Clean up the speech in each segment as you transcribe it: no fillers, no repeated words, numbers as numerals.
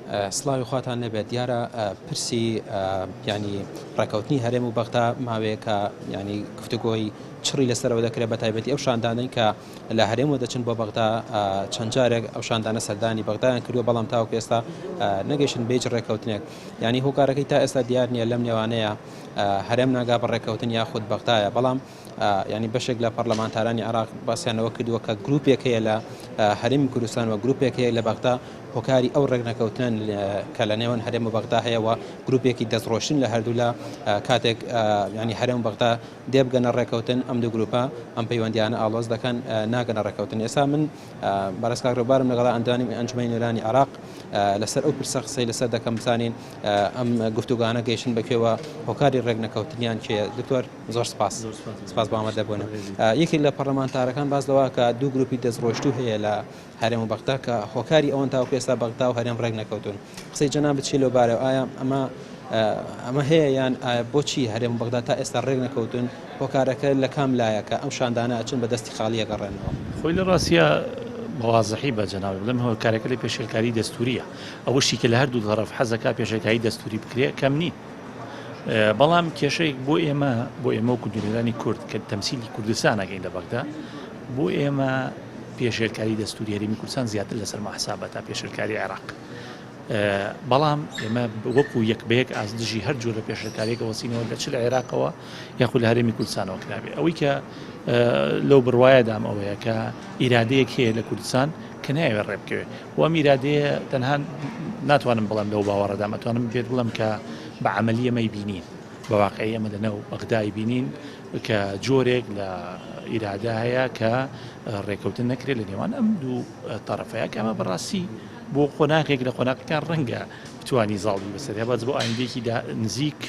سڵاوی خواتان لەبێت دیارە پرسی ینی ڕێکەوتنی هەرێم و بەغدا ماوەیە کە ینی گفتوگۆی چڕی لەسەرەوە دەکرێت بە تایبەتی ئەو شاندانەی کە لە هەرێمەوە دەچن بۆ بەغدا چەند جارێک ئەو شاندانە سەردانی بەغدایان کردووە بەڵام تاوەکو ئێستا نەگەیشتن بێج ڕێکەوتنێک ینی هۆکارەکەی تا ئێستا دیار نییە لەم نێوانەیە هەرێم ناگا بە ڕێکەوتن یاخود بەغدایە بەڵام ینی بەشێک لە پەرلەمانتارانی عراق باسییانەوە کردووە کە گروپێکەیە لە هەرێمی کوردستان و گروپێکەیە لە بەغدا هۆکاری ئەو ڕێکنەکەوتن کە لە نێوان هەرێم و بەغدا هەیەەوە گروپێکی دەستڕۆشن لە هەردوو لە کاتێک ینی هەرێم بەغدا دێبگەنە ڕێکەوتن ئەم دوو گروپە ئەم پەیوەندیانە ئاڵۆز دەکەن ناگەنە ڕێکەوتن ئێستا من بەڕێزکاک ڕێبارم لەگەڵا ئەندانی ئەنجومەی نوێرانی عراق لەسەر ئەو پرسە قسەی لەسەر دەکەم بزانین ئەم گفتوگانە گەیشتن بەکوێوە هۆکاری ڕێکنەکەوتنیان کێ دکتۆر زۆر سپاس بە ئامادەبوون یەکێک لە پەرلەمانتارەکان باس لەوە کە دوو گروپی دەستڕۆشتوو هەیە لە هەرێم و بەغدا کە هۆکاری ئەوەن تاوەکو ئێستا بەغدا و هەرێم ڕێک نەکەوتون قسەی جەناب بچی لەوبارەوە ئایا ئەمە هەیە یان بۆچی هەرێم و بەغدا تا ئێستا ڕێک نەکەوتون هۆکارەکە لە کام لایەکە ئەم شاندانە ئەچن بە دەستی خاڵی ئەگەڕێنەوە خۆی لە ڕاستیە بەوازەحی بە جەنابی بڵێم هۆکارەکە لە پێشێلکاری دەستوریە ئەوەشی کە لە هەردوو طرف حەزەکە پێشێلکاری دەستوری بکرێ کەم نی بەڵام کێشەیەک بۆ ئێمە و کوردستانی کورد کە تەمسیلی کوردستان ئەگەین لە بەغدا بۆ ئێمە پێشێلکاری دەستوری هەرێمی کوردستان زیاتر لەسەر مەحسابە تا پێشێلکاری عێراق بەڵام ئێمە وەکو یەکبەیەک ئازدژی هەر جۆرە پێشێلکاریەکە وەسینەوە لە چ لە عێراقەوە یاخود لە هەرێمی کوردستانەوە کرابێ ئەوەی کە لەو بڕوایەدام ئەوەیە کە ئیرادەیەک هەیە لە کوردستان کە نایوێت ڕێ بکەوێت وەم ئیرادەیە تەنها ناتوانم بڵم لەو باوەڕەدا ئەتوانم پێت بڵم کە بە عەمەلی ئەمەی بینین بە واقعی ئەمە لەنەو بەغدای بینین کە جۆرێک لە ئیرادا هەیە کە ڕێکەوتن نەکرێت لە نێوان ئەم دوو تەرەفەیە کە ئەمە بەڕاستی بۆ قۆناغێک لە قۆناغەکان ڕەنگە بتوانی زاڵی بەسەر هەبات بۆ ئایندێکی نزیک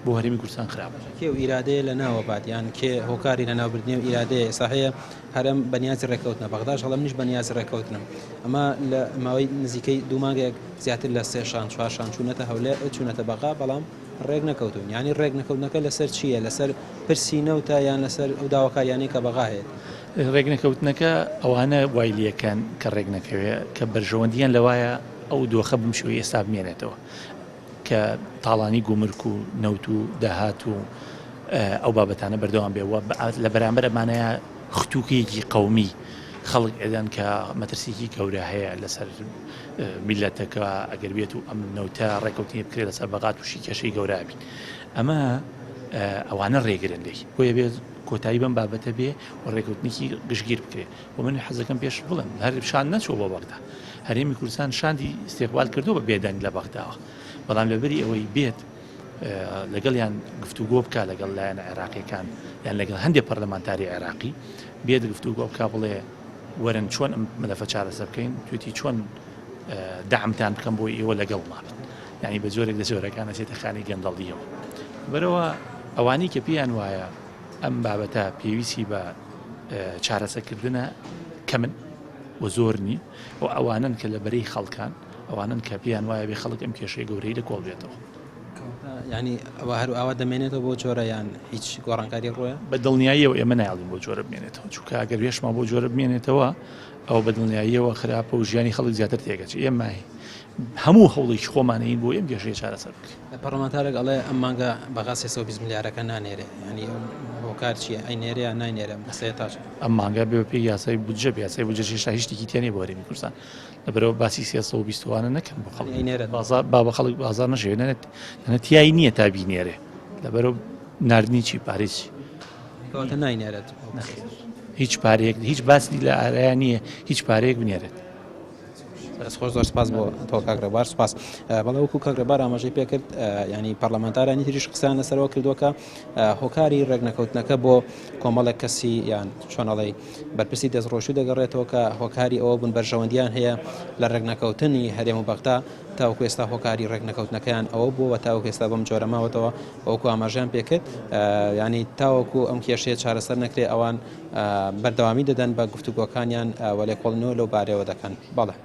بۆ هەرێمی کوردستان خراپە کێ و ئیرادەیە لە ناوە بادیان کێ هۆکاری لە ناوبردنی و ئیرادەیە ئێستا هەیە هەرێم بەنیازی ڕێکەوتنە بەغداش هەڵام نیش بەنیازی ڕێکەوتنم ئەمە لە ماوەی نزیکەی دوو مانگێک زیاتر لە 3 شان 4 شان چوونەتە هەولێ چوونەتە بەغا بەڵام ڕێک نەکەوتون ینی ڕێک نەکەوتنەکە لەسەر چییە لەسەر پرسی نەوتە یان لەسەر ئەو داواکاریانەی کە بەغا هەیە ڕێک نەکەوتنەکە ئەوانە وایلیەکان کە ڕێک نەکەوێت کە بەرژەوەندیان لەوایە ئەو دۆخە بمشوی ئێستا بمێنێتەوە کە تاڵانی گومرک و نەوت و داهات و ئەو بابەتانە بەردەوام بێەوە لە بەرامبەر ئەمانەیە ختوکێکی قەومی خەڵک ئێدەن کە مەترسیکی گەورە هەیە لەسەر میلەتەکە ئەگەر بێت و ئەم نەوتە ڕێکەوتنی بکرێت لەسەر بەغا تووشی کێشەی گەورە بین ئەمە ئەوانە ڕێگرن لێی بۆیە بێت کۆتایی بەم بابەتە بێ و ڕێکەوتنێکی گشتگیر بکرێت و من حەزەکەم پێش بڵم هەر شان نەچوە بۆ بەغدا هەرێمی کوردستان شاندی استیقبال کردو بە بێدەنگ لە بەغداوە بەڵام لەبەری ئەوەی بێت لەگەڵیان گفتوگۆ بکە لەگەڵ لایەنە عێراقیەکان یان لەگەڵ هەندێک پەرلەمانتاری عێراقی بێت گفتوگۆ بکە بڵێ وەرن چۆن ئەم مەلەفە چارەسەر بکەین توێتی چۆن دەعمتان بکەم بۆ ئێوە لەگەڵ مابن یعنی بە جۆرێک لە جۆرەکانە چێتە خانی گەندەڵیەوە بەرەوە ئەوانەی کە پێیان وایە ئەم بابەتە پێویستی بە چارەسەرکردنە کە من و زۆر نی و ئەوانن کە لە بەرەی خەڵکان ئەوانن کە پێیان وایە بێ خەڵک ئەم کێشەی گەورەی لەکۆڵ بێتەوە ینی ئەوە هەرو ئاوا دەمێنێتەوە بۆ جۆرە یان هیچ گۆڕانکاری ڕۆیە بە دڵنیاییەوە ئێمە نایڵین بۆ جۆرە بمێنێتەوە چونکە ئەگەر وێشمان بۆ جۆرە بمێنێتەوە ئەو بە دڵنیاییەوە خراپە و ژیانی خەڵک زیاتر تێگەچێت ئێمە هەموو هەوڵێکی خۆمانەین بۆ ئەم کێشەیە چارەسەر بکرێت پەرلەمانتارێک ئەڵێ ئەم مانگە بەغا 320 میلیارەکە نانێرێ ینی هۆکار چیە ئەی نێرە یان ناینێرە مەسەلە تاش ئەم مانگە بێ پێی یاسای بودجە یاسای بودجە هێشتا هیچ تێنێ بۆ هەرێمی کوردستان لەبەرەوە باسی 320وانە نەکەم بۆ خەڵک نێرێت با بە خەڵک بازار نەژێنێت تیایی نییە تا بینێرێ لەبەرەوە نردنی چی پارێزی کەواتە ناینێرێت هیچ پارەیەک هیچ باسی لە ئارایە نییە هیچ پارەیەک بنێرێت خۆش زۆر سپاس بۆ تۆ کاکرێبار سپاس بەڵێ وەکو کاکرێبار ئاماژەی پێکرد ینی پەرلەمانتارانی تریش قسەیان لەسەرەوە کردووە هۆکاری ڕێکنەکەوتنەکە بۆ کۆمەڵێک کەسی یان چۆنەڵی بەرپرسی دەستڕۆشی دەگەڕێتەوە کە هۆکاری ئەوە بوون بەرژەوەندیان هەیە لە ڕێکنەکەوتنی هەرێم و بەغدا تاوەکو ئێستا هۆکاری ڕێکنەکەوتنەکەیان ئەوە بووە تاوەکو ئێستا بەم جۆرە ماوەتەوە وەکو ئاماژیان پێکرد ینی تاوەکو ئەم کێشەیە چارەسەر نەکرێ ئەوان بەردەوامی دەدەن بە گفتوگۆکانیان وەلێکۆڵنەوە لەو بارەوە دەکەن بەڵێ